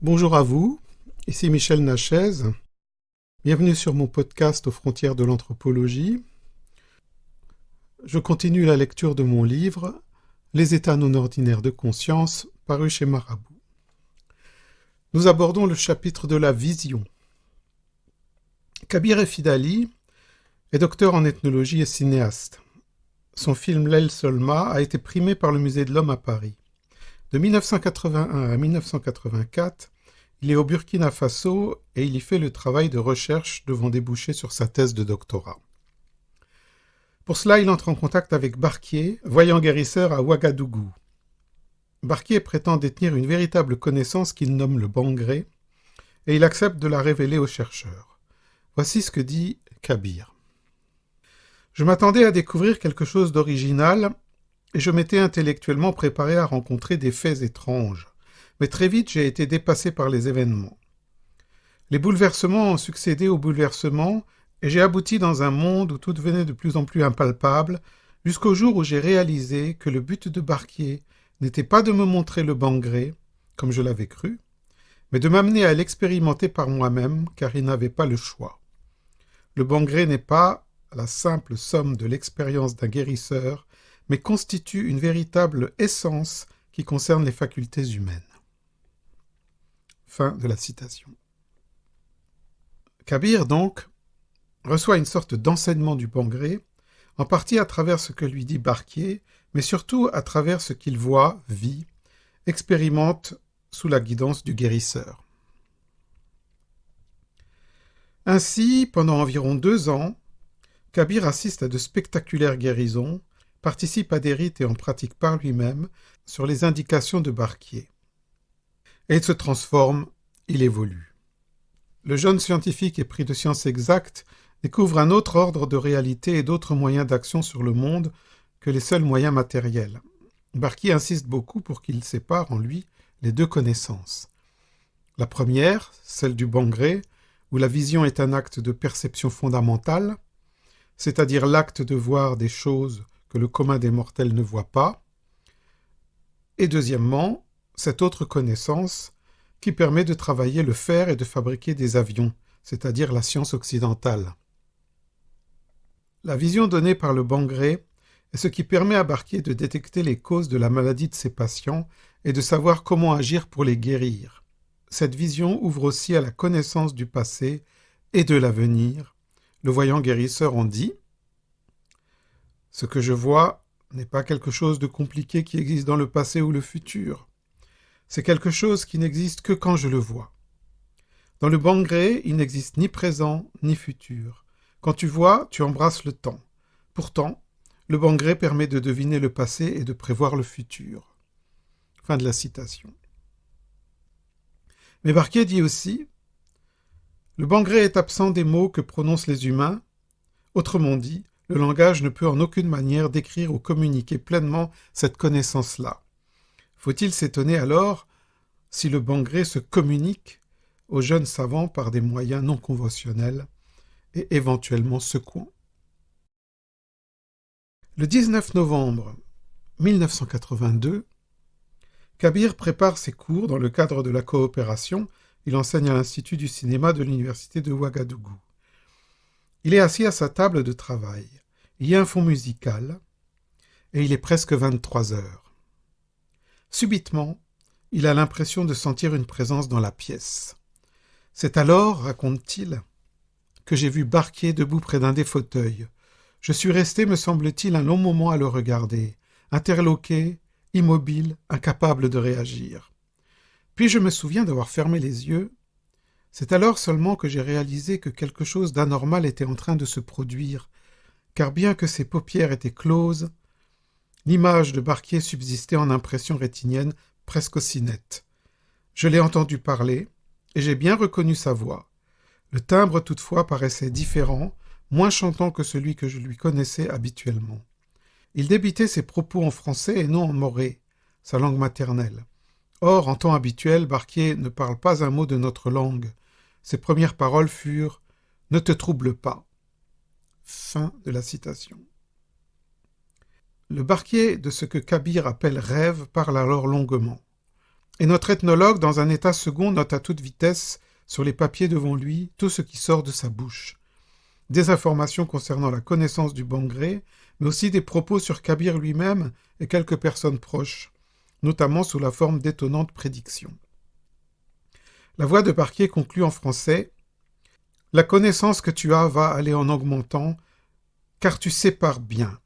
Bonjour à vous, ici Michel Nachez. Bienvenue sur mon podcast aux frontières de l'anthropologie. Je continue la lecture de mon livre Les états non ordinaires de conscience, paru chez Marabout. Nous abordons le chapitre de la vision. Kabir Efidali est docteur en ethnologie et cinéaste. Son film L'Aile Solma a été primé par le Musée de l'Homme à Paris. De 1981 à 1984, il est au Burkina Faso et il y fait le travail de recherche devant déboucher sur sa thèse de doctorat. Pour cela, il entre en contact avec Barquier, voyant guérisseur à Ouagadougou. Barquier prétend détenir une véritable connaissance qu'il nomme le bangré, et il accepte de la révéler aux chercheurs. Voici ce que dit Kabir. Je m'attendais à découvrir quelque chose d'original, et je m'étais intellectuellement préparé à rencontrer des faits étranges. Mais très vite, j'ai été dépassé par les événements. Les bouleversements ont succédé aux bouleversements, et j'ai abouti dans un monde où tout devenait de plus en plus impalpable, jusqu'au jour où j'ai réalisé que le but de Barquier n'était pas de me montrer le bangré, comme je l'avais cru, mais de m'amener à l'expérimenter par moi-même, car il n'avait pas le choix. Le bangré n'est pas la simple somme de l'expérience d'un guérisseur, mais constitue une véritable essence qui concerne les facultés humaines. Fin de la citation. Kabir, donc, reçoit une sorte d'enseignement du bangré, en partie à travers ce que lui dit Barquier, mais surtout à travers ce qu'il voit, vit, expérimente sous la guidance du guérisseur. Ainsi, pendant environ 2 ans, Kabir assiste à de spectaculaires guérisons, participe à des rites et en pratique par lui-même sur les indications de Barquier. Et il se transforme, il évolue. Le jeune scientifique épris de sciences exactes découvre un autre ordre de réalité et d'autres moyens d'action sur le monde que les seuls moyens matériels. Barquier insiste beaucoup pour qu'il sépare en lui les deux connaissances. La première, celle du bangré, où la vision est un acte de perception fondamentale, c'est-à-dire l'acte de voir des choses que le commun des mortels ne voit pas, et deuxièmement, cette autre connaissance qui permet de travailler le fer et de fabriquer des avions, c'est-à-dire la science occidentale. La vision donnée par le bangré est ce qui permet à Barquier de détecter les causes de la maladie de ses patients et de savoir comment agir pour les guérir. Cette vision ouvre aussi à la connaissance du passé et de l'avenir. Le voyant guérisseur en dit « Ce que je vois n'est pas quelque chose de compliqué qui existe dans le passé ou le futur. C'est quelque chose qui n'existe que quand je le vois. Dans le bangré, il n'existe ni présent ni futur. Quand tu vois, tu embrasses le temps. Pourtant, le bangré permet de deviner le passé et de prévoir le futur. » Fin de la citation. Mais Barquier dit aussi « Le bangré est absent des mots que prononcent les humains. Autrement dit, le langage ne peut en aucune manière décrire ou communiquer pleinement cette connaissance-là. Faut-il s'étonner alors si le bangré se communique aux jeunes savants par des moyens non conventionnels et éventuellement secouants. » Le 19 novembre 1982, Kabir prépare ses cours dans le cadre de la coopération. Il enseigne à l'Institut du cinéma de l'Université de Ouagadougou. Il est assis à sa table de travail. Il y a un fond musical et il est presque 23 heures. Subitement, il a l'impression de sentir une présence dans la pièce. C'est alors, raconte-t-il, que j'ai vu Barquier debout près d'un des fauteuils. Je suis resté, me semble-t-il, un long moment à le regarder, interloqué, immobile, incapable de réagir. Puis je me souviens d'avoir fermé les yeux. C'est alors seulement que j'ai réalisé que quelque chose d'anormal était en train de se produire, car bien que ses paupières étaient closes, l'image de Barquier subsistait en impression rétinienne presque aussi nette. Je l'ai entendu parler, et j'ai bien reconnu sa voix. Le timbre toutefois paraissait différent, moins chantant que celui que je lui connaissais habituellement. Il débitait ses propos en français et non en moré, sa langue maternelle. Or, en temps habituel, Barquier ne parle pas un mot de notre langue. Ses premières paroles furent « Ne te trouble pas ». Fin de la citation. Le Barquier de ce que Kabir appelle rêve parle alors longuement. Et notre ethnologue, dans un état second, note à toute vitesse, sur les papiers devant lui, tout ce qui sort de sa bouche. Des informations concernant la connaissance du Bangré, mais aussi des propos sur Kabir lui-même et quelques personnes proches, notamment sous la forme d'étonnantes prédictions. La voix de Barquier conclut en français « La connaissance que tu as va aller en augmentant, car tu sépares bien.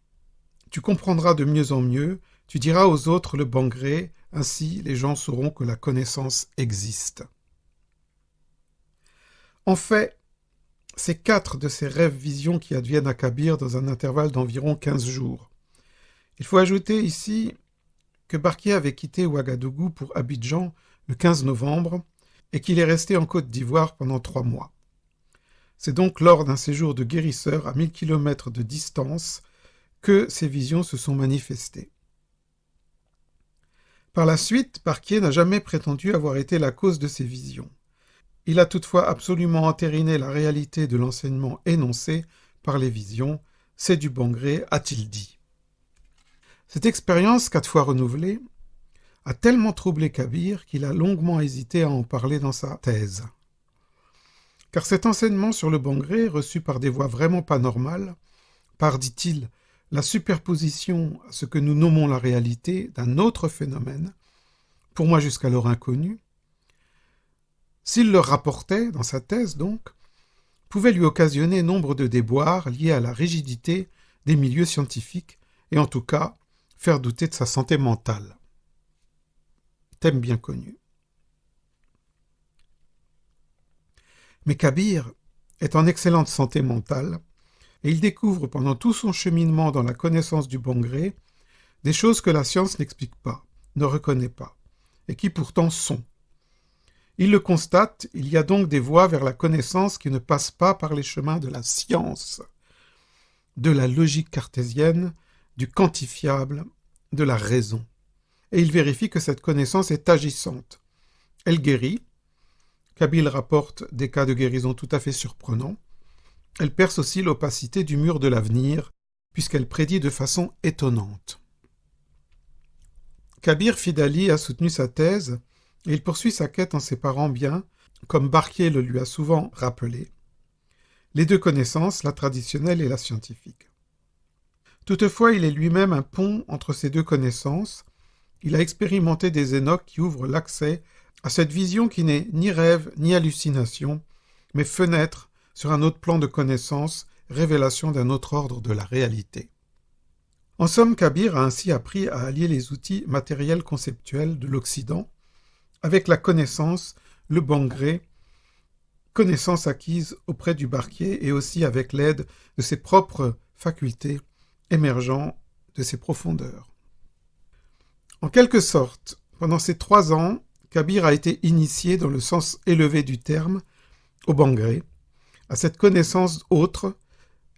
Tu comprendras de mieux en mieux, tu diras aux autres le Bangré, ainsi les gens sauront que la connaissance existe. » En fait, c'est 4 de ces rêves-visions qui adviennent à Kabir dans un intervalle d'environ 15 jours. Il faut ajouter ici que Barquier avait quitté Ouagadougou pour Abidjan le 15 novembre et qu'il est resté en Côte d'Ivoire pendant 3 mois. C'est donc lors d'un séjour de guérisseur à 1000 km de distance que ces visions se sont manifestées. Par la suite, Barquier n'a jamais prétendu avoir été la cause de ces visions. Il a toutefois absolument entériné la réalité de l'enseignement énoncé par les visions. C'est du Bangré, a-t-il dit. Cette expérience, 4 fois renouvelée, a tellement troublé Kabir qu'il a longuement hésité à en parler dans sa thèse. Car cet enseignement sur le Bangré, reçu par des voix vraiment pas normales, par, dit-il, la superposition à ce que nous nommons la réalité d'un autre phénomène, pour moi jusqu'alors inconnu, s'il le rapportait, dans sa thèse donc, pouvait lui occasionner nombre de déboires liés à la rigidité des milieux scientifiques et en tout cas faire douter de sa santé mentale. Thème bien connu. Mais Kabir est en excellente santé mentale et il découvre pendant tout son cheminement dans la connaissance du Bangré des choses que la science n'explique pas, ne reconnaît pas, et qui pourtant sont. Il le constate, il y a donc des voies vers la connaissance qui ne passent pas par les chemins de la science, de la logique cartésienne, du quantifiable, de la raison. Et il vérifie que cette connaissance est agissante. Elle guérit. Kabir rapporte des cas de guérison tout à fait surprenants. Elle perce aussi l'opacité du mur de l'avenir, puisqu'elle prédit de façon étonnante. Kabir Fidali a soutenu sa thèse, et il poursuit sa quête en séparant bien, comme Barquier le lui a souvent rappelé, les deux connaissances, la traditionnelle et la scientifique. Toutefois, il est lui-même un pont entre ces deux connaissances. Il a expérimenté des énoques qui ouvrent l'accès à cette vision qui n'est ni rêve ni hallucination, mais fenêtre sur un autre plan de connaissance, révélation d'un autre ordre de la réalité. En somme, Kabir a ainsi appris à allier les outils matériels conceptuels de l'Occident avec la connaissance, le Bangré, connaissance acquise auprès du Barquier et aussi avec l'aide de ses propres facultés émergeant de ses profondeurs. En quelque sorte, pendant ces 3 ans, Kabir a été initié dans le sens élevé du terme, au Bangré, à cette connaissance autre,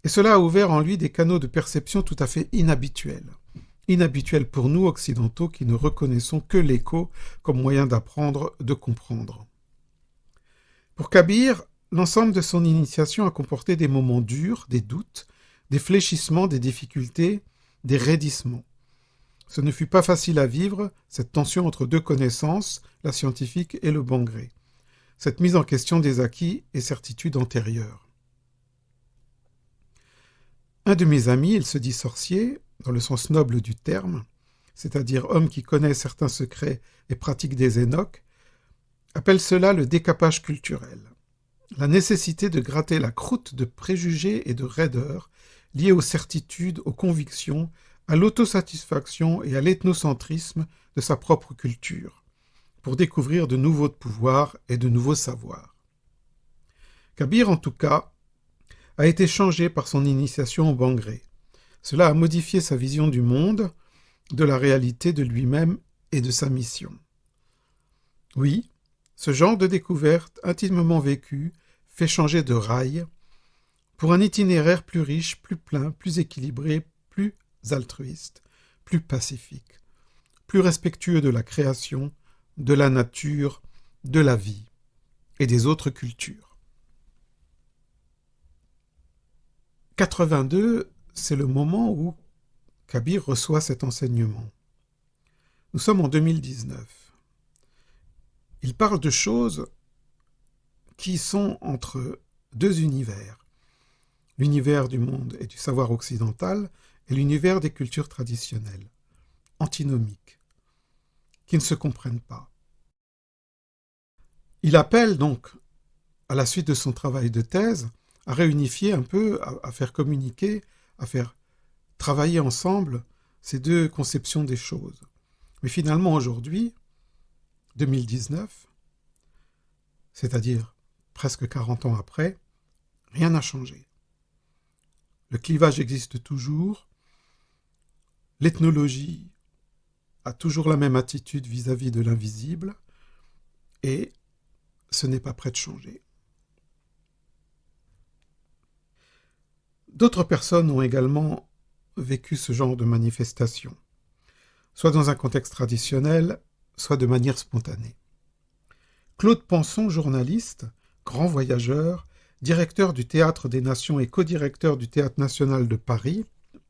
et cela a ouvert en lui des canaux de perception tout à fait inhabituels. Inhabituels pour nous occidentaux qui ne reconnaissons que l'écho comme moyen d'apprendre, de comprendre. Pour Kabir, l'ensemble de son initiation a comporté des moments durs, des doutes, des fléchissements, des difficultés, des raidissements. Ce ne fut pas facile à vivre, cette tension entre deux connaissances, la scientifique et le Bangré, cette mise en question des acquis et certitudes antérieures. Un de mes amis, il se dit sorcier, dans le sens noble du terme, c'est-à-dire homme qui connaît certains secrets et pratique des énoques, appelle cela le décapage culturel, la nécessité de gratter la croûte de préjugés et de raideurs liés aux certitudes, aux convictions, à l'autosatisfaction et à l'ethnocentrisme de sa propre culture, pour découvrir de nouveaux pouvoirs et de nouveaux savoirs. Kabir, en tout cas, a été changé par son initiation au Bangré. Cela a modifié sa vision du monde, de la réalité de lui-même et de sa mission. Oui, ce genre de découverte intimement vécue fait changer de rail pour un itinéraire plus riche, plus plein, plus équilibré, plus altruiste, plus pacifique, plus respectueux de la création, de la nature, de la vie et des autres cultures. 82, c'est le moment où Kabir reçoit cet enseignement. Nous sommes en 2019. Il parle de choses qui sont entre deux univers, l'univers du monde et du savoir occidental et l'univers des cultures traditionnelles, antinomiques, qui ne se comprennent pas. Il appelle donc, à la suite de son travail de thèse, à réunifier un peu, à faire communiquer, à faire travailler ensemble ces deux conceptions des choses. Mais finalement, aujourd'hui, 2019, c'est-à-dire presque 40 ans après, rien n'a changé. Le clivage existe toujours, l'ethnologie a toujours la même attitude vis-à-vis de l'invisible, et ce n'est pas prêt de changer. D'autres personnes ont également vécu ce genre de manifestation, soit dans un contexte traditionnel, soit de manière spontanée. Claude Panson, journaliste, grand voyageur, directeur du Théâtre des Nations et co-directeur du Théâtre national de Paris,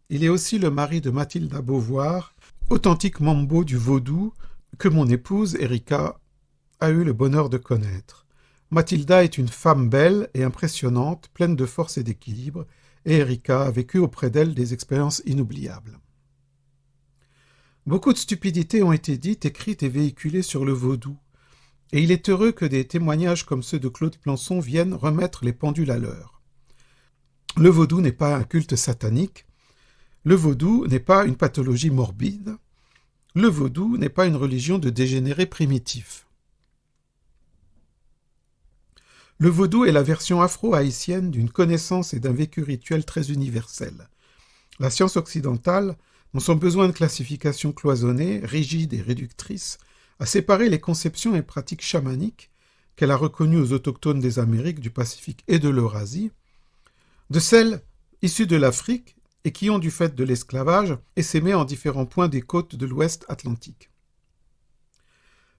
il est aussi le mari de Mathilda Beauvoir, authentique mambo du vaudou que mon épouse, Erika, a eu le bonheur de connaître. Mathilda est une femme belle et impressionnante, pleine de force et d'équilibre, et Erika a vécu auprès d'elle des expériences inoubliables. Beaucoup de stupidités ont été dites, écrites et véhiculées sur le vaudou, et il est heureux que des témoignages comme ceux de Claude Panson viennent remettre les pendules à l'heure. Le vaudou n'est pas un culte satanique, le vaudou n'est pas une pathologie morbide, le vaudou n'est pas une religion de dégénérés primitifs. Le vaudou est la version afro-haïtienne d'une connaissance et d'un vécu rituel très universel. La science occidentale, dans son besoin de classification cloisonnée, rigide et réductrice, a séparé les conceptions et pratiques chamaniques qu'elle a reconnues aux autochtones des Amériques, du Pacifique et de l'Eurasie, de celles issues de l'Afrique et qui ont, du fait de l'esclavage, essaimé en différents points des côtes de l'Ouest Atlantique.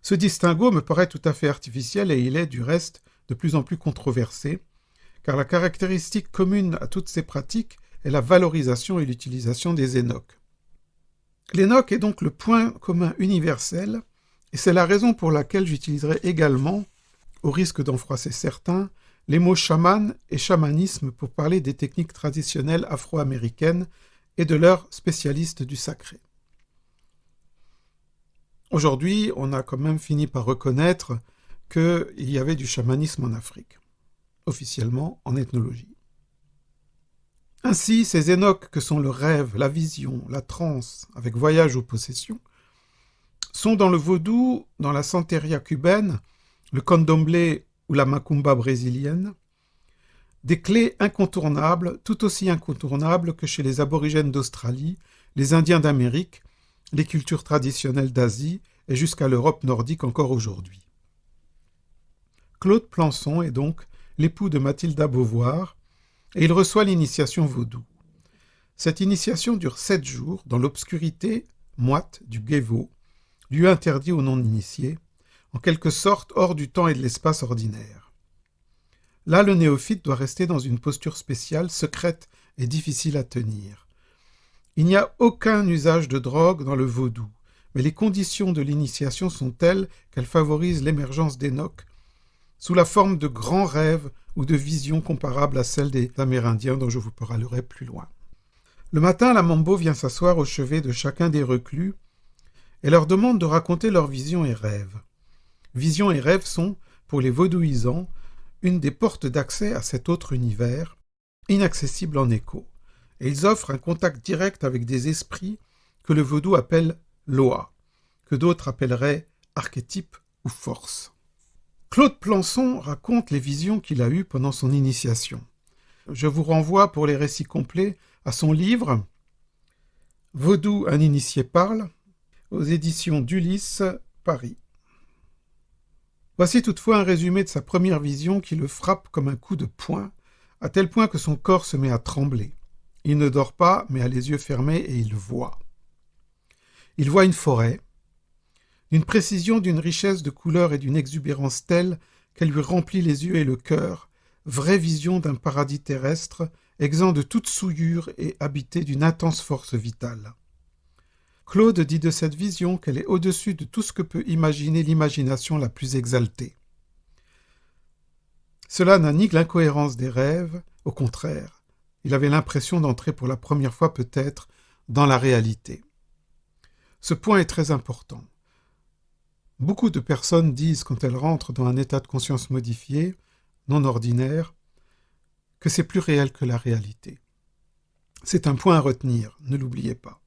Ce distinguo me paraît tout à fait artificiel et il est, du reste, de plus en plus controversé, car la caractéristique commune à toutes ces pratiques est la valorisation et l'utilisation des énoques. L'énoque est donc le point commun universel, et c'est la raison pour laquelle j'utiliserai également, au risque d'en froisser certains, les mots chaman et chamanisme pour parler des techniques traditionnelles afro-américaines et de leurs spécialistes du sacré. Aujourd'hui, on a quand même fini par reconnaître qu'il y avait du chamanisme en Afrique, officiellement en ethnologie. Ainsi, ces énoques que sont le rêve, la vision, la transe, avec voyage ou possession, sont dans le vaudou, dans la santeria cubaine, le candomblé ou la macumba brésilienne, des clés incontournables, tout aussi incontournables que chez les aborigènes d'Australie, les Indiens d'Amérique, les cultures traditionnelles d'Asie et jusqu'à l'Europe nordique encore aujourd'hui. Claude Panson est donc l'époux de Mathilda Beauvoir et il reçoit l'initiation vaudou. Cette initiation dure 7 jours dans l'obscurité moite du Guévo, lieu interdit aux non-initiés, en quelque sorte hors du temps et de l'espace ordinaire. Là, le néophyte doit rester dans une posture spéciale, secrète et difficile à tenir. Il n'y a aucun usage de drogue dans le vaudou, mais les conditions de l'initiation sont telles qu'elles favorisent l'émergence d'énoques, sous la forme de grands rêves ou de visions comparables à celles des Amérindiens dont je vous parlerai plus loin. Le matin, la mambo vient s'asseoir au chevet de chacun des reclus et leur demande de raconter leurs visions et rêves. Visions et rêves sont, pour les vaudouisants, une des portes d'accès à cet autre univers, inaccessible en écho, et ils offrent un contact direct avec des esprits que le vaudou appelle loa, que d'autres appelleraient archétypes ou forces. Claude Panson raconte les visions qu'il a eues pendant son initiation. Je vous renvoie pour les récits complets à son livre « Vaudou, un initié parle » aux éditions d'Ulysse, Paris. Voici toutefois un résumé de sa première vision qui le frappe comme un coup de poing, à tel point que son corps se met à trembler. Il ne dort pas, mais a les yeux fermés et il voit. Il voit une forêt, d'une précision, d'une richesse de couleurs et d'une exubérance telle qu'elle lui remplit les yeux et le cœur, vraie vision d'un paradis terrestre, exempt de toute souillure et habité d'une intense force vitale. Claude dit de cette vision qu'elle est au-dessus de tout ce que peut imaginer l'imagination la plus exaltée. Cela n'a ni l'incohérence des rêves, au contraire, il avait l'impression d'entrer pour la première fois peut-être dans la réalité. Ce point est très important. Beaucoup de personnes disent quand elles rentrent dans un état de conscience modifié, non ordinaire, que c'est plus réel que la réalité. C'est un point à retenir, ne l'oubliez pas.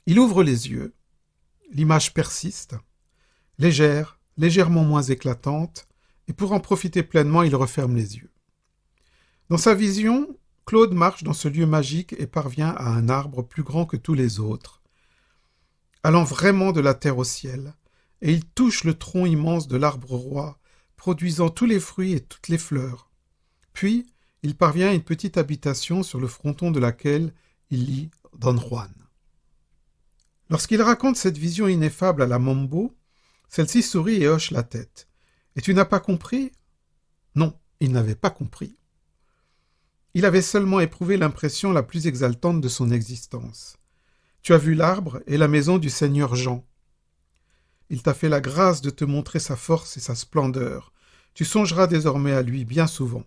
Il ouvre les yeux, l'image persiste, légère, légèrement moins éclatante, et pour en profiter pleinement, il referme les yeux. Dans sa vision, Claude marche dans ce lieu magique et parvient à un arbre plus grand que tous les autres, allant vraiment de la terre au ciel, et il touche le tronc immense de l'arbre roi, produisant tous les fruits et toutes les fleurs. Puis, il parvient à une petite habitation sur le fronton de laquelle il lit Don Juan. Lorsqu'il raconte cette vision ineffable à la Mambo, celle-ci sourit et hoche la tête. « Et tu n'as pas compris ?» Non, il n'avait pas compris. Il avait seulement éprouvé l'impression la plus exaltante de son existence. Tu as vu l'arbre et la maison du Seigneur Jean. Il t'a fait la grâce de te montrer sa force et sa splendeur. Tu songeras désormais à lui bien souvent.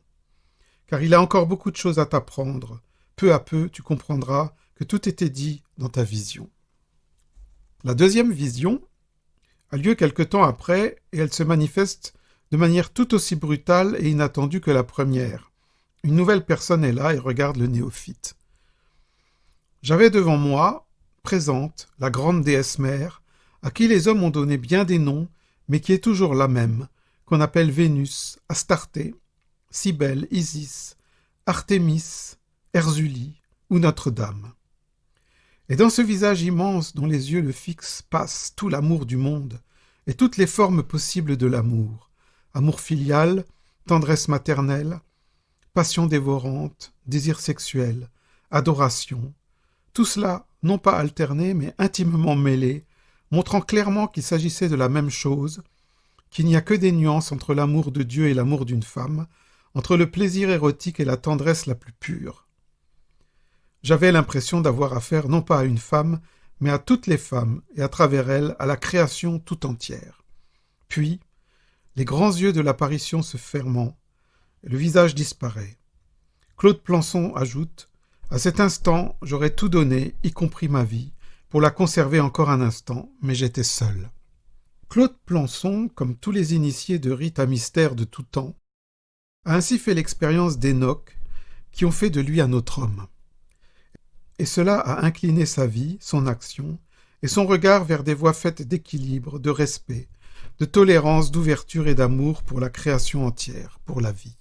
Car il a encore beaucoup de choses à t'apprendre. Peu à peu, tu comprendras que tout était dit dans ta vision. La deuxième vision a lieu quelque temps après et elle se manifeste de manière tout aussi brutale et inattendue que la première. Une nouvelle personne est là et regarde le néophyte. J'avais devant moi, présente, la grande déesse mère, à qui les hommes ont donné bien des noms, mais qui est toujours la même, qu'on appelle Vénus, Astarté, Cybèle, Isis, Artémis, Erzulie ou Notre-Dame. Et dans ce visage immense dont les yeux le fixent passe tout l'amour du monde et toutes les formes possibles de l'amour. Amour filial, tendresse maternelle, passion dévorante, désir sexuel, adoration. Tout cela, non pas alterné, mais intimement mêlé, montrant clairement qu'il s'agissait de la même chose, qu'il n'y a que des nuances entre l'amour de Dieu et l'amour d'une femme, entre le plaisir érotique et la tendresse la plus pure. J'avais l'impression d'avoir affaire non pas à une femme, mais à toutes les femmes, et à travers elles, à la création tout entière. Puis, les grands yeux de l'apparition se fermant, et le visage disparaît. Claude Plançon ajoute « À cet instant, j'aurais tout donné, y compris ma vie, pour la conserver encore un instant, mais j'étais seul. » Claude Plançon, comme tous les initiés de rites à mystère de tout temps, a ainsi fait l'expérience d'Enoch, qui ont fait de lui un autre homme. Et cela a incliné sa vie, son action, et son regard vers des voies faites d'équilibre, de respect, de tolérance, d'ouverture et d'amour pour la création entière, pour la vie.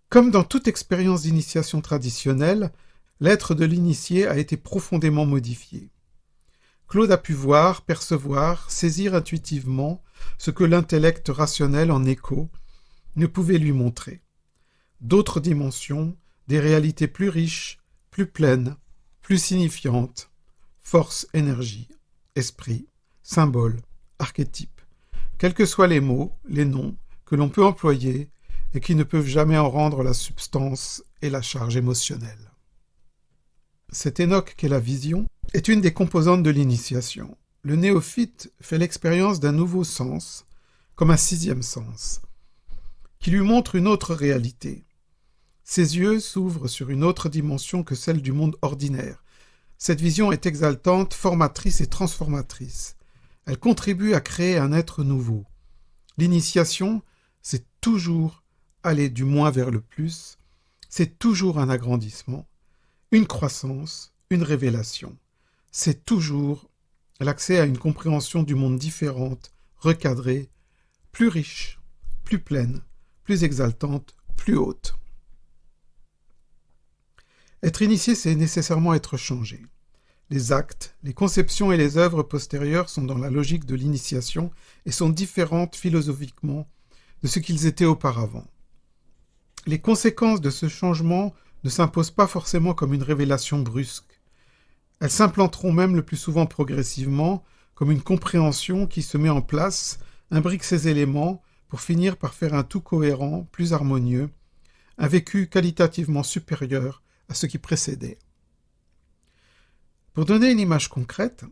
Comme dans toute expérience d'initiation traditionnelle, l'être de l'initié a été profondément modifié. Claude a pu voir, percevoir, saisir intuitivement ce que l'intellect rationnel en écho ne pouvait lui montrer. D'autres dimensions, des réalités plus riches, plus pleines, plus signifiantes, force, énergie, esprit, symbole, archétype, quels que soient les mots, les noms que l'on peut employer et qui ne peuvent jamais en rendre la substance et la charge émotionnelle. Cet Enoch qu'est la vision est une des composantes de l'initiation. Le néophyte fait l'expérience d'un nouveau sens, comme un sixième sens, qui lui montre une autre réalité. Ses yeux s'ouvrent sur une autre dimension que celle du monde ordinaire. Cette vision est exaltante, formatrice et transformatrice. Elle contribue à créer un être nouveau. L'initiation, c'est toujours aller du moins vers le plus, c'est toujours un agrandissement, une croissance, une révélation. C'est toujours l'accès à une compréhension du monde différente, recadrée, plus riche, plus pleine, plus exaltante, plus haute. Être initié, c'est nécessairement être changé. Les actes, les conceptions et les œuvres postérieures sont dans la logique de l'initiation et sont différentes philosophiquement de ce qu'ils étaient auparavant. Les conséquences de ce changement ne s'imposent pas forcément comme une révélation brusque. Elles s'implanteront même le plus souvent progressivement, comme une compréhension qui se met en place, imbrique ces éléments pour finir par faire un tout cohérent, plus harmonieux, un vécu qualitativement supérieur à ce qui précédait. Pour donner une image concrète,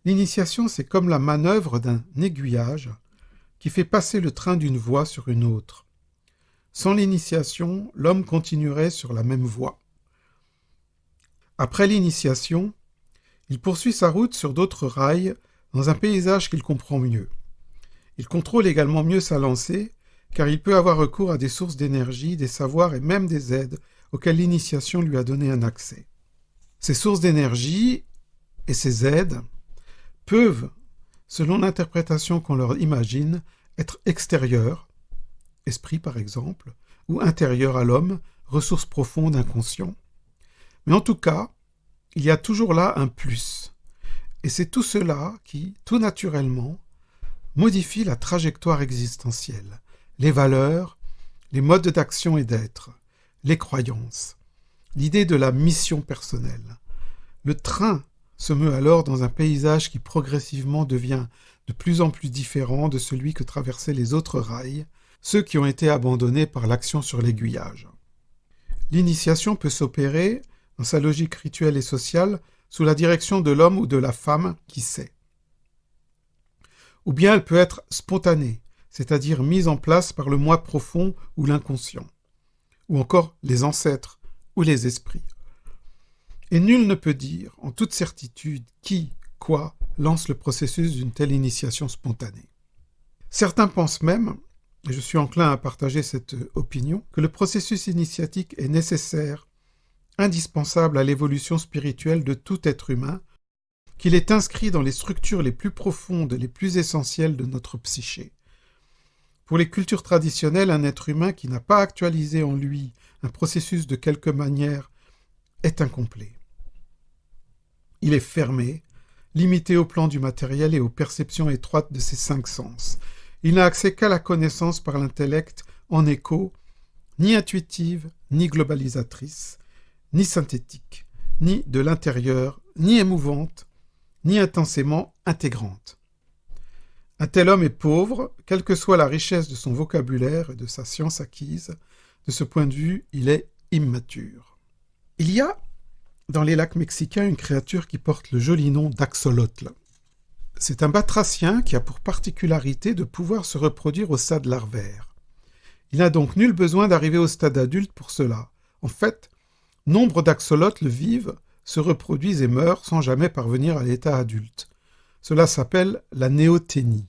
l'initiation, c'est comme la manœuvre d'un aiguillage qui fait passer le train d'une voie sur une autre. Sans l'initiation, l'homme continuerait sur la même voie. Après l'initiation, il poursuit sa route sur d'autres rails dans un paysage qu'il comprend mieux. Il contrôle également mieux sa lancée, car il peut avoir recours à des sources d'énergie, des savoirs et même des aides auxquelles l'initiation lui a donné un accès. Ces sources d'énergie et ces aides peuvent, selon l'interprétation qu'on leur imagine, être extérieures, esprit par exemple, ou intérieures à l'homme, ressources profondes, inconscients. Mais en tout cas, il y a toujours là un plus. Et c'est tout cela qui, tout naturellement, modifie la trajectoire existentielle, les valeurs, les modes d'action et d'être, les croyances, l'idée de la mission personnelle. Le train se meut alors dans un paysage qui progressivement devient de plus en plus différent de celui que traversaient les autres rails, ceux qui ont été abandonnés par l'action sur l'aiguillage. L'initiation peut s'opérer, dans sa logique rituelle et sociale, sous la direction de l'homme ou de la femme qui sait. Ou bien elle peut être spontanée, c'est-à-dire mise en place par le moi profond ou l'inconscient, ou encore les ancêtres ou les esprits. Et nul ne peut dire, en toute certitude, qui, quoi, lance le processus d'une telle initiation spontanée. Certains pensent même, et je suis enclin à partager cette opinion, que le processus initiatique est nécessaire, indispensable à l'évolution spirituelle de tout être humain, qu'il est inscrit dans les structures les plus profondes, les plus essentielles de notre psyché. Pour les cultures traditionnelles, un être humain qui n'a pas actualisé en lui un processus de quelque manière est incomplet. Il est fermé, limité au plan du matériel et aux perceptions étroites de ses 5 sens. Il n'a accès qu'à la connaissance par l'intellect en écho, ni intuitive, ni globalisatrice, ni synthétique, ni de l'intérieur, ni émouvante, ni intensément intégrante. Un tel homme est pauvre, quelle que soit la richesse de son vocabulaire et de sa science acquise. De ce point de vue, il est immature. Il y a, dans les lacs mexicains, une créature qui porte le joli nom d'axolotl. C'est un batracien qui a pour particularité de pouvoir se reproduire au stade larvaire. Il n'a donc nul besoin d'arriver au stade adulte pour cela. En fait, nombre d'axolotls vivent, se reproduisent et meurent sans jamais parvenir à l'état adulte. Cela s'appelle la néoténie.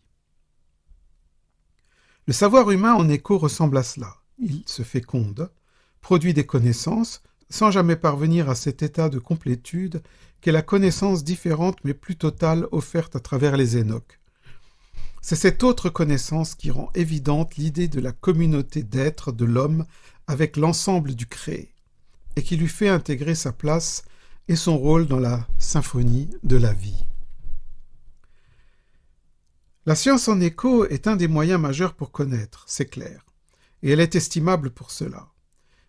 Le savoir humain en écho ressemble à cela. Il se féconde, produit des connaissances, sans jamais parvenir à cet état de complétude qu'est la connaissance différente mais plus totale offerte à travers les Énoques. C'est cette autre connaissance qui rend évidente l'idée de la communauté d'être de l'homme avec l'ensemble du créé, et qui lui fait intégrer sa place et son rôle dans la symphonie de la vie. La science en écho est un des moyens majeurs pour connaître, c'est clair, et elle est estimable pour cela.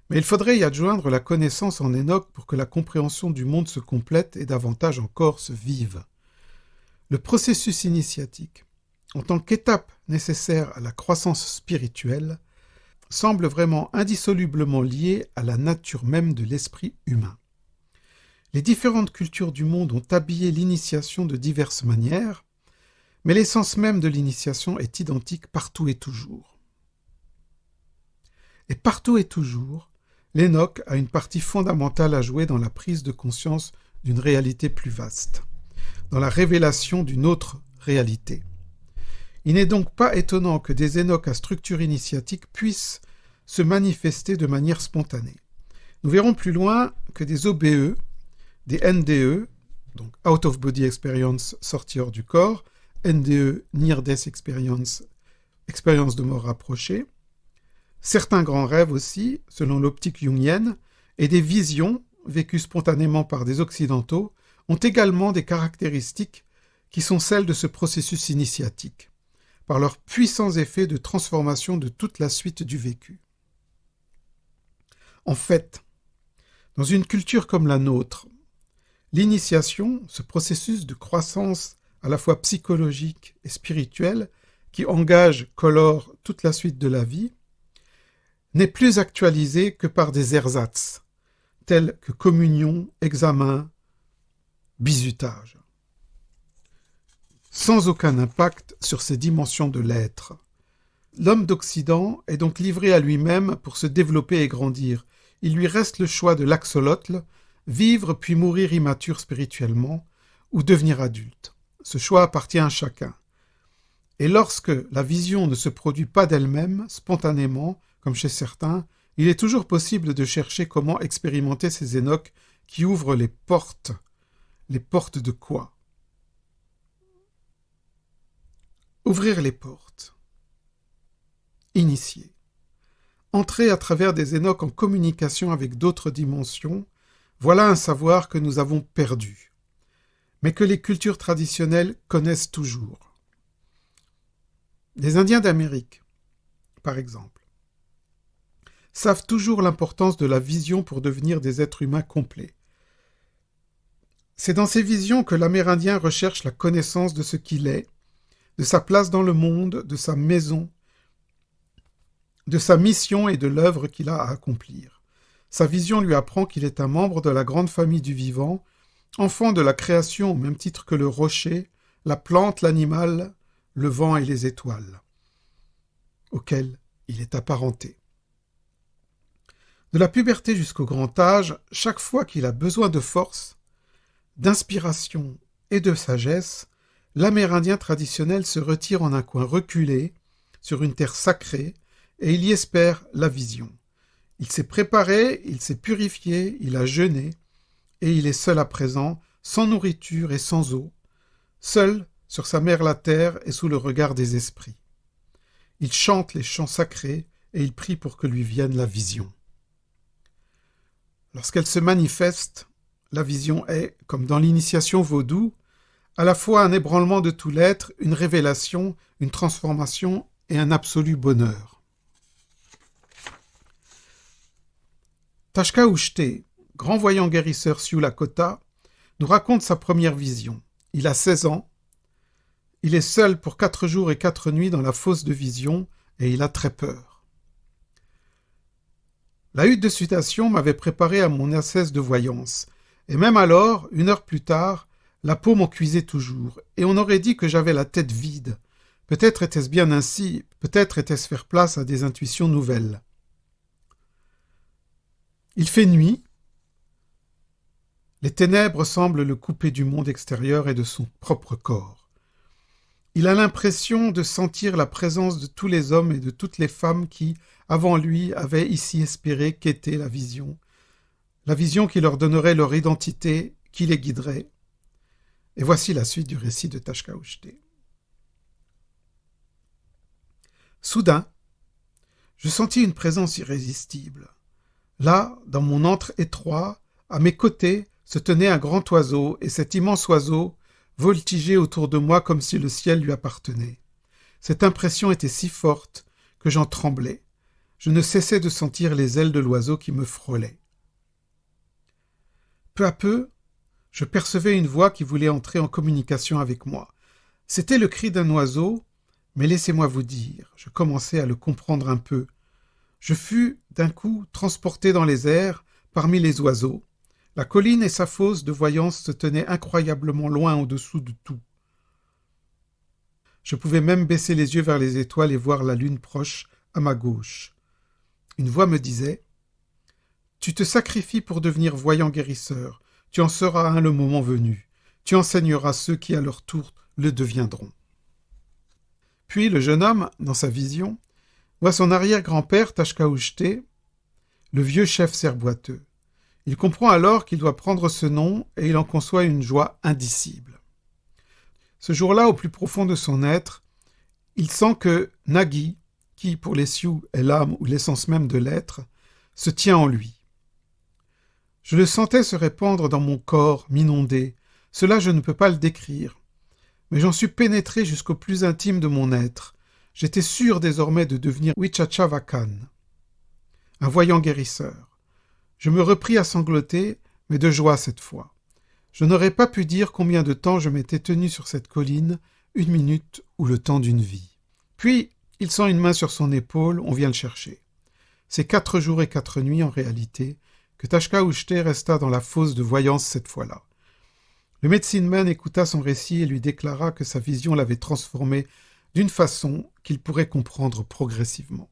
Mais il faudrait y adjoindre la connaissance en Enoch pour que la compréhension du monde se complète et davantage encore se vive. Le processus initiatique, en tant qu'étape nécessaire à la croissance spirituelle, semble vraiment indissolublement lié à la nature même de l'esprit humain. Les différentes cultures du monde ont habillé l'initiation de diverses manières, mais l'essence même de l'initiation est identique partout et toujours. Et partout et toujours, l'Enoch a une partie fondamentale à jouer dans la prise de conscience d'une réalité plus vaste, dans la révélation d'une autre réalité. Il n'est donc pas étonnant que des Enoch à structure initiatique puissent se manifester de manière spontanée. Nous verrons plus loin que des OBE, des NDE, donc Out of Body Experience, sortie hors du corps, NDE, Near Death Experience, expérience de mort rapprochée, certains grands rêves aussi, selon l'optique jungienne, et des visions, vécues spontanément par des occidentaux, ont également des caractéristiques qui sont celles de ce processus initiatique, par leurs puissants effets de transformation de toute la suite du vécu. En fait, dans une culture comme la nôtre, l'initiation, ce processus de croissance à la fois psychologique et spirituelle, qui engage, colore toute la suite de la vie, n'est plus actualisé que par des ersatz, tels que communion, examen, bizutage. Sans aucun impact sur ces dimensions de l'être. L'homme d'Occident est donc livré à lui-même pour se développer et grandir. Il lui reste le choix de l'axolotl, vivre puis mourir immature spirituellement, ou devenir adulte. Ce choix appartient à chacun. Et lorsque la vision ne se produit pas d'elle-même, spontanément, comme chez certains, il est toujours possible de chercher comment expérimenter ces Énoques qui ouvrent les portes. Les portes de quoi? Ouvrir les portes. Initier. Entrer à travers des Énoques en communication avec d'autres dimensions, voilà un savoir que nous avons perdu, mais que les cultures traditionnelles connaissent toujours. Les Indiens d'Amérique, par exemple, savent toujours l'importance de la vision pour devenir des êtres humains complets. C'est dans ces visions que l'Amérindien recherche la connaissance de ce qu'il est, de sa place dans le monde, de sa maison, de sa mission et de l'œuvre qu'il a à accomplir. Sa vision lui apprend qu'il est un membre de la grande famille du vivant, enfant de la création au même titre que le rocher, la plante, l'animal, le vent et les étoiles, auxquels il est apparenté. De la puberté jusqu'au grand âge, chaque fois qu'il a besoin de force, d'inspiration et de sagesse, l'Amérindien traditionnel se retire en un coin reculé, sur une terre sacrée, et il y espère la vision. Il s'est préparé, il s'est purifié, il a jeûné, et il est seul à présent, sans nourriture et sans eau, seul sur sa mère la terre et sous le regard des esprits. Il chante les chants sacrés et il prie pour que lui vienne la vision. Lorsqu'elle se manifeste, la vision est, comme dans l'initiation vaudou, à la fois un ébranlement de tout l'être, une révélation, une transformation et un absolu bonheur. Tashka-Houchté, grand voyant guérisseur Sioux Lakota, nous raconte sa première vision. Il a 16 ans, il est seul pour 4 jours et 4 nuits dans la fosse de vision et il a très peur. La hutte de sudation m'avait préparé à mon ascèse de voyance, et même alors, 1 heure plus tard, la peau m'en cuisait toujours, et on aurait dit que j'avais la tête vide. Peut-être était-ce bien ainsi, peut-être était-ce faire place à des intuitions nouvelles. Il fait nuit. Les ténèbres semblent le couper du monde extérieur et de son propre corps. Il a l'impression de sentir la présence de tous les hommes et de toutes les femmes qui, avant lui, avaient ici espéré qu'était la vision qui leur donnerait leur identité, qui les guiderait. Et voici la suite du récit de Tashka-Houchté. Soudain, je sentis une présence irrésistible. Là, dans mon antre étroit, à mes côtés, se tenait un grand oiseau, et cet immense oiseau voltigeait autour de moi comme si le ciel lui appartenait. Cette impression était si forte que j'en tremblais. Je ne cessais de sentir les ailes de l'oiseau qui me frôlaient. Peu à peu, je percevais une voix qui voulait entrer en communication avec moi. C'était le cri d'un oiseau, mais laissez-moi vous dire, je commençais à le comprendre un peu. Je fus, d'un coup, transporté dans les airs, parmi les oiseaux. La colline et sa fosse de voyance se tenaient incroyablement loin au-dessous de tout. Je pouvais même baisser les yeux vers les étoiles et voir la lune proche, à ma gauche. Une voix me disait « Tu te sacrifies pour devenir voyant guérisseur. Tu en seras un le moment venu. Tu enseigneras ceux qui, à leur tour, le deviendront. » Puis le jeune homme, dans sa vision, voit son arrière-grand-père Tashka-Houchté, le vieux chef serboiteux. Il comprend alors qu'il doit prendre ce nom et il en conçoit une joie indicible. Ce jour-là, au plus profond de son être, il sent que Nagi, qui pour les Sioux est l'âme ou l'essence même de l'être, se tient en lui. Je le sentais se répandre dans mon corps, m'inonder. Cela, je ne peux pas le décrire. Mais j'en suis pénétré jusqu'au plus intime de mon être. J'étais sûr désormais de devenir Wichachavakan, un voyant guérisseur. Je me repris à sangloter, mais de joie cette fois. Je n'aurais pas pu dire combien de temps je m'étais tenu sur cette colline, 1 minute ou le temps d'une vie. Puis, il sent une main sur son épaule, on vient le chercher. C'est 4 jours et 4 nuits en réalité, que Tashka-Houchté resta dans la fosse de voyance cette fois-là. Le Medicine Man écouta son récit et lui déclara que sa vision l'avait transformé d'une façon qu'il pourrait comprendre progressivement.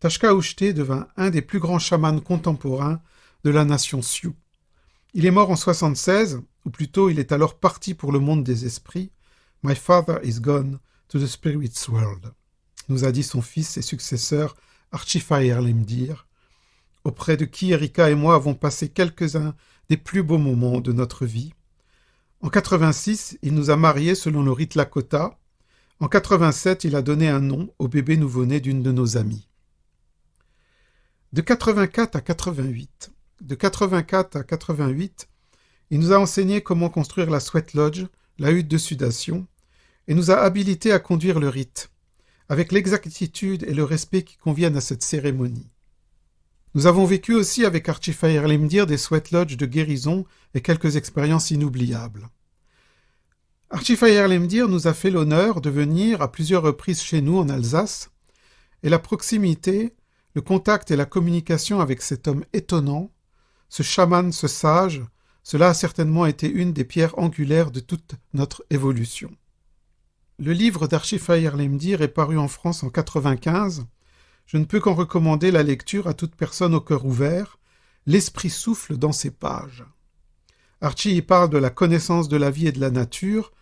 Tashka Ushte devint un des plus grands chamans contemporains de la nation Sioux. Il est mort en 1976, ou plutôt il est alors parti pour le monde des esprits. « My father is gone to the spirit's world », nous a dit son fils et successeur Archify Limdir, auprès de qui Erika et moi avons passé quelques-uns des plus beaux moments de notre vie. En 86, il nous a mariés selon le rite Lakota. En 87, il a donné un nom au bébé nouveau-né d'une de nos amies. De 84 à 88, il nous a enseigné comment construire la Sweat Lodge, la hutte de sudation, et nous a habilités à conduire le rite, avec l'exactitude et le respect qui conviennent à cette cérémonie. Nous avons vécu aussi avec Archify Limdir des Sweat Lodge de guérison et quelques expériences inoubliables. Archify Limdir nous a fait l'honneur de venir à plusieurs reprises chez nous en Alsace, et la proximité, le contact et la communication avec cet homme étonnant, ce chaman, ce sage, cela a certainement été une des pierres angulaires de toute notre évolution. Le livre d'Archify Limdir est paru en France en 1995. Je ne peux qu'en recommander la lecture à toute personne au cœur ouvert. L'esprit souffle dans ses pages. Archie y parle de la connaissance de la vie et de la nature,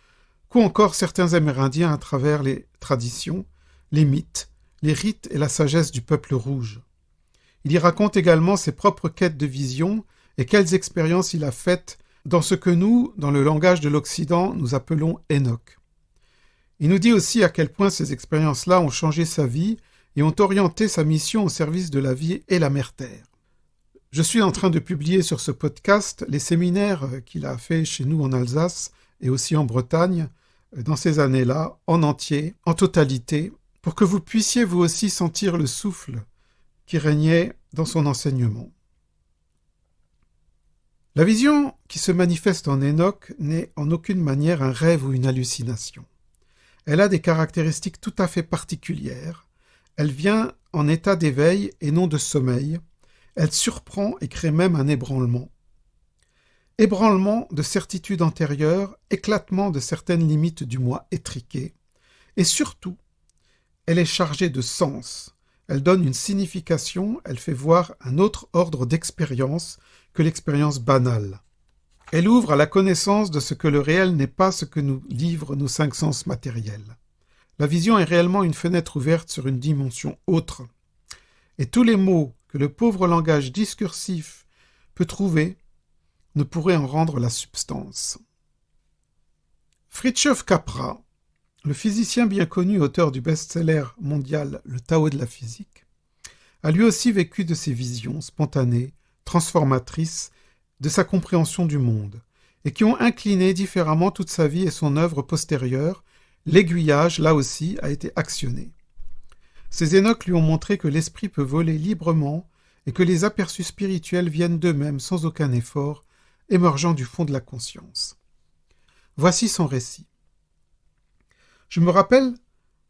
qu'ont encore certains Amérindiens à travers les traditions, les mythes, les rites et la sagesse du peuple rouge. Il y raconte également ses propres quêtes de vision et quelles expériences il a faites dans ce que nous, dans le langage de l'Occident, nous appelons Enoch. Il nous dit aussi à quel point ces expériences-là ont changé sa vie et ont orienté sa mission au service de la vie et la mère-terre. Je suis en train de publier sur ce podcast les séminaires qu'il a fait chez nous en Alsace et aussi en Bretagne, dans ces années-là, en entier, en totalité, pour que vous puissiez vous aussi sentir le souffle qui régnait dans son enseignement. La vision qui se manifeste en Enoch n'est en aucune manière un rêve ou une hallucination. Elle a des caractéristiques tout à fait particulières. Elle vient en état d'éveil et non de sommeil. Elle surprend et crée même un ébranlement. Ébranlement de certitudes antérieures, éclatement de certaines limites du moi étriqué. Et surtout, elle est chargée de sens. Elle donne une signification, elle fait voir un autre ordre d'expérience que l'expérience banale. Elle ouvre à la connaissance de ce que le réel n'est pas ce que nous livrent nos 5 sens matériels. La vision est réellement une fenêtre ouverte sur une dimension autre. Et tous les mots que le pauvre langage discursif peut trouver ne pourraient en rendre la substance. Fritjof Capra, le physicien bien connu, auteur du best-seller mondial Le Tao de la physique, a lui aussi vécu de ces visions spontanées, transformatrices, de sa compréhension du monde, et qui ont incliné différemment toute sa vie et son œuvre postérieure. L'aiguillage, là aussi, a été actionné. Ces Enoch lui ont montré que l'esprit peut voler librement et que les aperçus spirituels viennent d'eux-mêmes sans aucun effort, émergeant du fond de la conscience. Voici son récit. Je me rappelle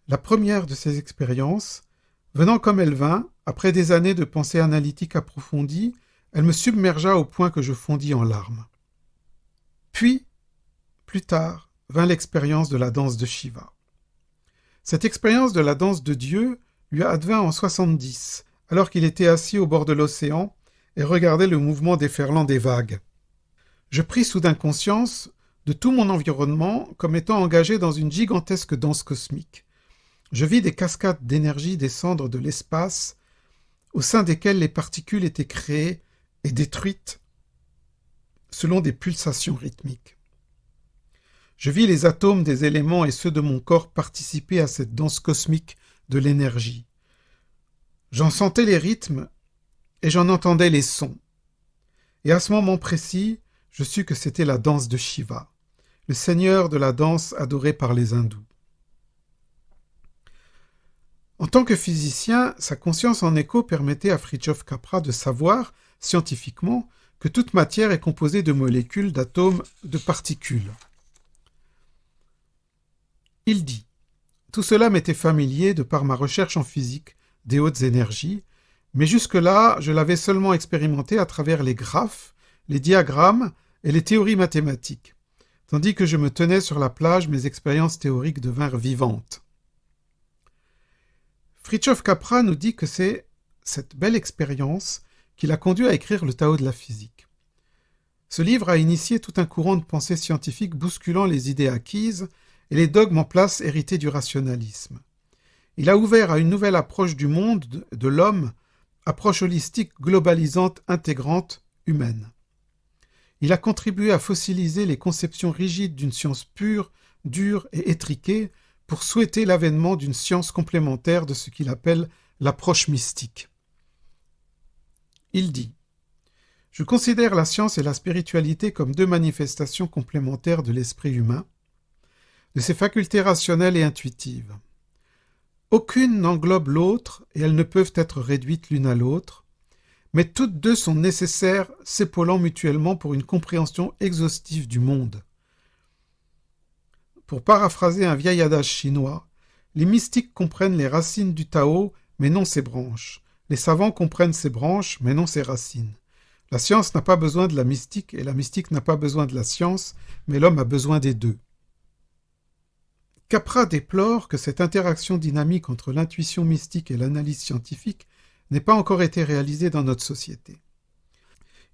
la première de ces expériences, venant comme elle vint, après des années de pensée analytique approfondie, elle me submergea au point que je fondis en larmes. Puis, plus tard, vint l'expérience de la danse de Shiva. Cette expérience de la danse de Dieu lui advint en 70, alors qu'il était assis au bord de l'océan et regardait le mouvement déferlant des vagues. Je pris soudain conscience de tout mon environnement comme étant engagé dans une gigantesque danse cosmique. Je vis des cascades d'énergie descendre de l'espace, au sein desquelles les particules étaient créées et détruites selon des pulsations rythmiques. Je vis les atomes des éléments et ceux de mon corps participer à cette danse cosmique de l'énergie. J'en sentais les rythmes et j'en entendais les sons. Et à ce moment précis, je sus que c'était la danse de Shiva, le seigneur de la danse adoré par les hindous. En tant que physicien, sa conscience en écho permettait à Fritjof Capra de savoir, scientifiquement, que toute matière est composée de molécules, d'atomes, de particules. Il dit « Tout cela m'était familier de par ma recherche en physique des hautes énergies, mais jusque-là, je l'avais seulement expérimenté à travers les graphes, les diagrammes et les théories mathématiques. Tandis que je me tenais sur la plage, mes expériences théoriques devinrent vivantes. Fritjof Capra nous dit que c'est cette belle expérience qui l'a conduit à écrire le Tao de la physique. Ce livre a initié tout un courant de pensée scientifique bousculant les idées acquises et les dogmes en place hérités du rationalisme. Il a ouvert à une nouvelle approche du monde, de l'homme, approche holistique, globalisante, intégrante, humaine. Il a contribué à fossiliser les conceptions rigides d'une science pure, dure et étriquée pour souhaiter l'avènement d'une science complémentaire de ce qu'il appelle l'approche mystique. Il dit « Je considère la science et la spiritualité comme deux manifestations complémentaires de l'esprit humain, de ses facultés rationnelles et intuitives. Aucune n'englobe l'autre et elles ne peuvent être réduites l'une à l'autre, mais toutes deux sont nécessaires, s'épaulant mutuellement pour une compréhension exhaustive du monde. Pour paraphraser un vieil adage chinois, les mystiques comprennent les racines du Tao, mais non ses branches. Les savants comprennent ses branches, mais non ses racines. La science n'a pas besoin de la mystique, et la mystique n'a pas besoin de la science, mais l'homme a besoin des deux. » Capra déplore que cette interaction dynamique entre l'intuition mystique et l'analyse scientifique n'ait pas encore été réalisée dans notre société.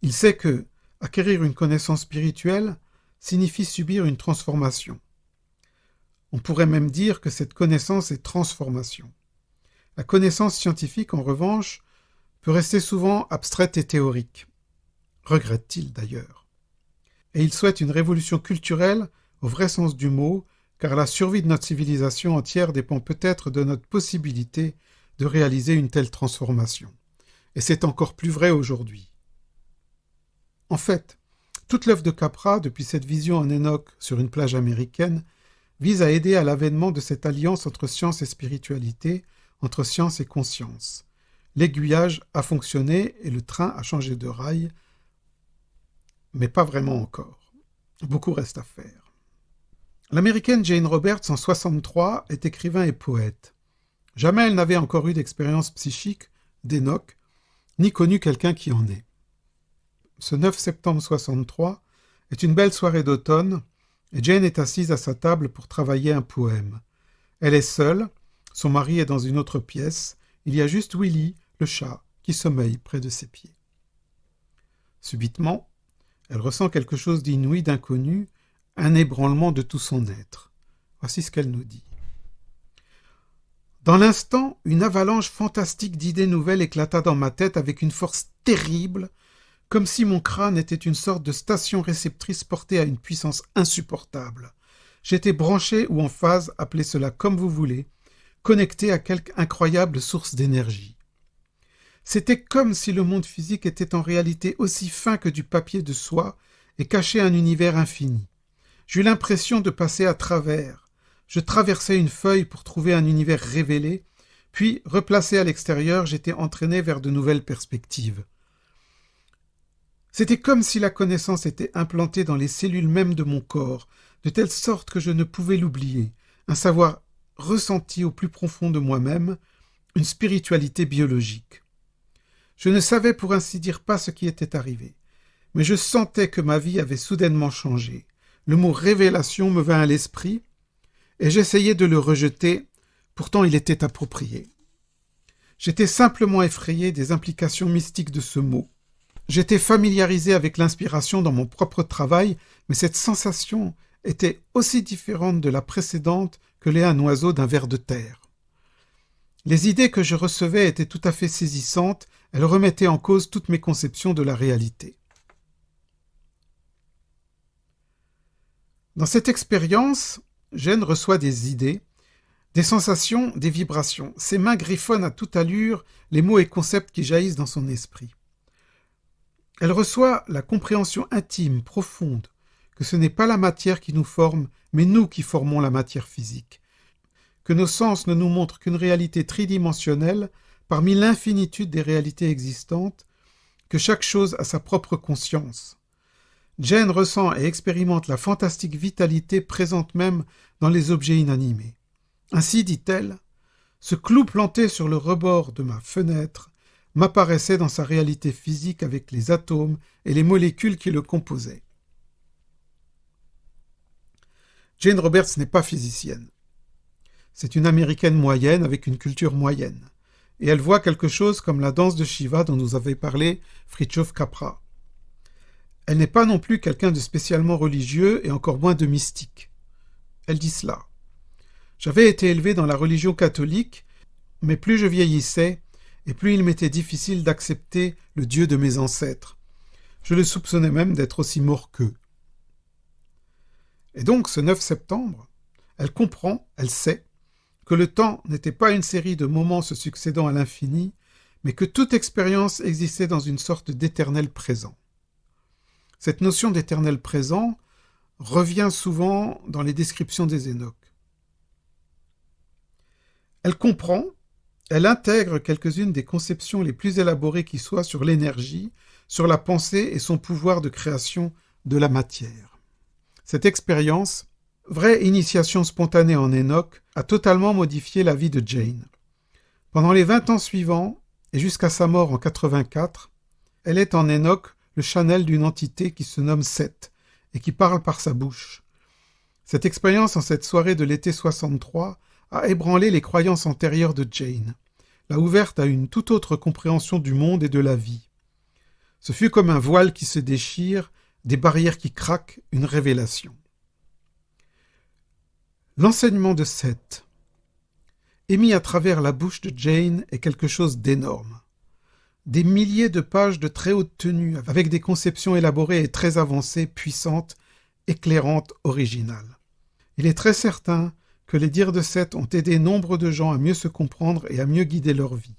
Il sait que acquérir une connaissance spirituelle signifie subir une transformation. On pourrait même dire que cette connaissance est transformation. La connaissance scientifique, en revanche, peut rester souvent abstraite et théorique. Regrette-t-il d'ailleurs. Et il souhaite une révolution culturelle au vrai sens du mot, car la survie de notre civilisation entière dépend peut-être de notre possibilité de réaliser une telle transformation. Et c'est encore plus vrai aujourd'hui. En fait, toute l'œuvre de Capra, depuis cette vision en Enoch sur une plage américaine, vise à aider à l'avènement de cette alliance entre science et spiritualité, entre science et conscience. L'aiguillage a fonctionné et le train a changé de rail, mais pas vraiment encore. Beaucoup reste à faire. L'américaine Jane Roberts, en 1963, est écrivain et poète. Jamais elle n'avait encore eu d'expérience psychique, d'Enoch, ni connu quelqu'un qui en ait. Ce 9 septembre 1963 est une belle soirée d'automne, et Jane est assise à sa table pour travailler un poème. Elle est seule, son mari est dans une autre pièce, il y a juste Willy, le chat, qui sommeille près de ses pieds. Subitement, elle ressent quelque chose d'inouï, d'inconnu, un ébranlement de tout son être. Voici ce qu'elle nous dit. Dans l'instant, une avalanche fantastique d'idées nouvelles éclata dans ma tête avec une force terrible, comme si mon crâne était une sorte de station réceptrice portée à une puissance insupportable. J'étais branché ou en phase, appelez cela comme vous voulez, connecté à quelque incroyable source d'énergie. C'était comme si le monde physique était en réalité aussi fin que du papier de soie et cachait un univers infini. J'eus l'impression de passer à travers. Je traversais une feuille pour trouver un univers révélé, puis, replacé à l'extérieur, j'étais entraîné vers de nouvelles perspectives. C'était comme si la connaissance était implantée dans les cellules mêmes de mon corps, de telle sorte que je ne pouvais l'oublier, un savoir ressenti au plus profond de moi-même, une spiritualité biologique. Je ne savais pour ainsi dire pas ce qui était arrivé, mais je sentais que ma vie avait soudainement changé. Le mot « révélation » me vint à l'esprit, et j'essayais de le rejeter, pourtant il était approprié. J'étais simplement effrayé des implications mystiques de ce mot. J'étais familiarisé avec l'inspiration dans mon propre travail, mais cette sensation était aussi différente de la précédente que l'est un oiseau d'un ver de terre. Les idées que je recevais étaient tout à fait saisissantes, elles remettaient en cause toutes mes conceptions de la réalité. Dans cette expérience, Jane reçoit des idées, des sensations, des vibrations. Ses mains griffonnent à toute allure les mots et concepts qui jaillissent dans son esprit. Elle reçoit la compréhension intime, profonde, que ce n'est pas la matière qui nous forme, mais nous qui formons la matière physique. Que nos sens ne nous montrent qu'une réalité tridimensionnelle parmi l'infinitude des réalités existantes, que chaque chose a sa propre conscience. Jane ressent et expérimente la fantastique vitalité présente même dans les objets inanimés. Ainsi, dit-elle, ce clou planté sur le rebord de ma fenêtre m'apparaissait dans sa réalité physique avec les atomes et les molécules qui le composaient. Jane Roberts n'est pas physicienne. C'est une Américaine moyenne avec une culture moyenne. Et elle voit quelque chose comme la danse de Shiva dont nous avait parlé Fritjof Capra. Elle n'est pas non plus quelqu'un de spécialement religieux et encore moins de mystique. Elle dit cela. J'avais été élevé dans la religion catholique, mais plus je vieillissais, et plus il m'était difficile d'accepter le Dieu de mes ancêtres. Je le soupçonnais même d'être aussi mort qu'eux. Et donc, ce 9 septembre, elle comprend, elle sait, que le temps n'était pas une série de moments se succédant à l'infini, mais que toute expérience existait dans une sorte d'éternel présent. Cette notion d'éternel présent revient souvent dans les descriptions des Hénoch. Elle comprend, elle intègre quelques-unes des conceptions les plus élaborées qui soient sur l'énergie, sur la pensée et son pouvoir de création de la matière. Cette expérience, vraie initiation spontanée en Hénoch, a totalement modifié la vie de Jane. Pendant les 20 ans suivants, et jusqu'à sa mort en 84, elle est en Hénoch le channel d'une entité qui se nomme Seth et qui parle par sa bouche. Cette expérience en cette soirée de l'été 63 a ébranlé les croyances antérieures de Jane, l'a ouverte à une toute autre compréhension du monde et de la vie. Ce fut comme un voile qui se déchire, des barrières qui craquent, une révélation. L'enseignement de Seth, émis à travers la bouche de Jane, est quelque chose d'énorme. Des milliers de pages de très haute tenue, avec des conceptions élaborées et très avancées, puissantes, éclairantes, originales. Il est très certain que les dires de Seth ont aidé nombre de gens à mieux se comprendre et à mieux guider leur vie.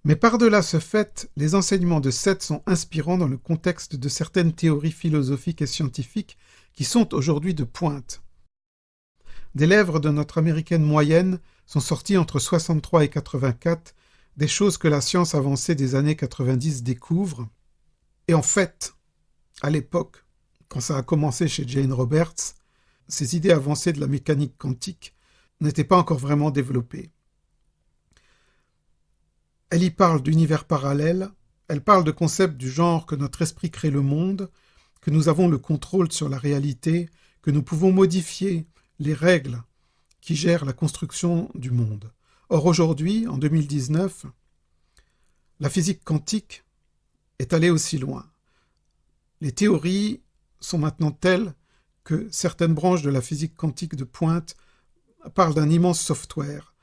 Mais par-delà ce fait, les enseignements de Seth sont inspirants dans le contexte de certaines théories philosophiques et scientifiques qui sont aujourd'hui de pointe. Des lèvres de notre américaine moyenne sont sorties entre 63 et 84, des choses que la science avancée des années 90 découvre. Et en fait, à l'époque, quand ça a commencé chez Jane Roberts, ces idées avancées de la mécanique quantique n'étaient pas encore vraiment développées. Elle y parle d'univers parallèles, elle parle de concepts du genre que notre esprit crée le monde, que nous avons le contrôle sur la réalité, que nous pouvons modifier les règles qui gèrent la construction du monde. Or aujourd'hui, en 2019, la physique quantique est allée aussi loin. Les théories sont maintenant telles que certaines branches de la physique quantique de pointe parlent d'un immense software